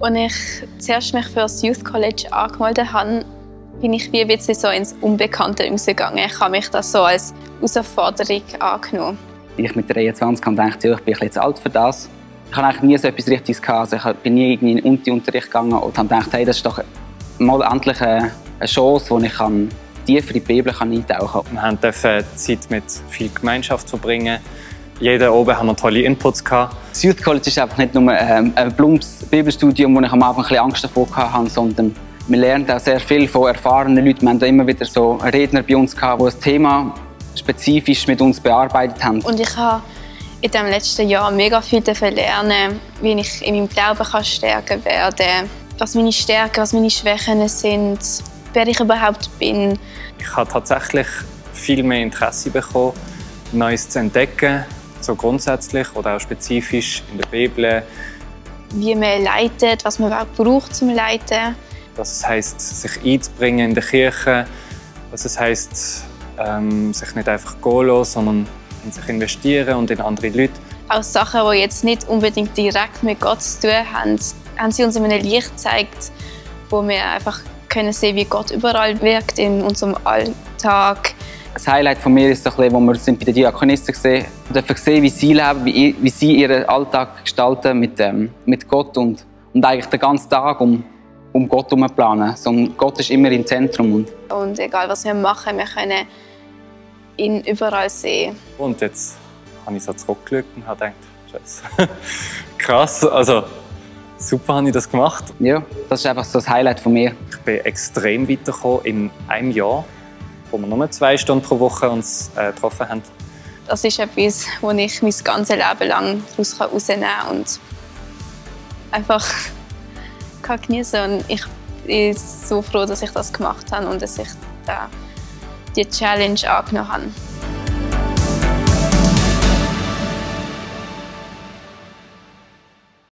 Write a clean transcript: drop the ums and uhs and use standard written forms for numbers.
Als ich zuerst mich für das Youth College angemeldet habe, bin ich wie ein bisschen so ins Unbekannte rausgegangen. Ich habe mich das so als Herausforderung angenommen. Ich mit 23 habe gedacht, ja, ich bin jetzt alt für das. Ich habe eigentlich nie so etwas Richtiges gehabt. Also ich bin nie irgendwie in den Uni-Unterricht gegangen und habe gedacht, hey, das ist doch mal endlich eine Chance, wo ich tiefer in die Bibel eintauchen kann. Wir durften Zeit mit viel Gemeinschaft verbringen. Jeden Abend haben wir tolle Inputs gehabt. Das Youth College ist einfach nicht nur ein plumps Bibelstudium, wo ich am Anfang ein bisschen Angst davor hatte, sondern wir lernen auch sehr viel von erfahrenen Leuten. Wir haben da immer wieder so Redner bei uns gehabt, die das Thema spezifisch mit uns bearbeitet haben. Und ich habe in dem letzten Jahr mega viel lernen, wie ich in meinem Glauben stärker werden kann, was meine Stärken, was meine Schwächen sind, wer ich überhaupt bin. Ich habe tatsächlich viel mehr Interesse bekommen, Neues zu entdecken, so grundsätzlich oder auch spezifisch in der Bibel. Wie man leitet, was man überhaupt braucht zum Leiten. Was es heisst, sich einzubringen in der Kirche. Was es heisst, sich nicht einfach gehen lassen, sondern in sich investieren und in andere Leute. Auch Sachen, die jetzt nicht unbedingt direkt mit Gott zu tun haben, haben sie uns in einem Licht gezeigt, wo wir einfach können sehen, wie Gott überall wirkt in unserem Alltag. Das Highlight von mir ist, wo wir bei den Diakonissen gesehen haben, wir dürfen sehen, wie sie leben, wie sie ihren Alltag gestalten mit Gott und eigentlich den ganzen Tag um Gott herum planen. So, Gott ist immer im Zentrum. Und egal, was wir machen, wir können ihn überall sehen. Und jetzt habe ich so zurückgeschaut und habe gedacht, Scheiße, krass, also super habe ich das gemacht. Ja, das ist einfach so das Highlight von mir. Ich bin extrem weitergekommen in einem Jahr, wo wir nur 2 Stunden pro Woche uns getroffen haben. Das ist etwas, wo ich mein ganzes Leben lang daraus herausnehmen kann und einfach genießen kann. Und ich bin so froh, dass ich das gemacht habe und dass ich die Challenge angenommen habe.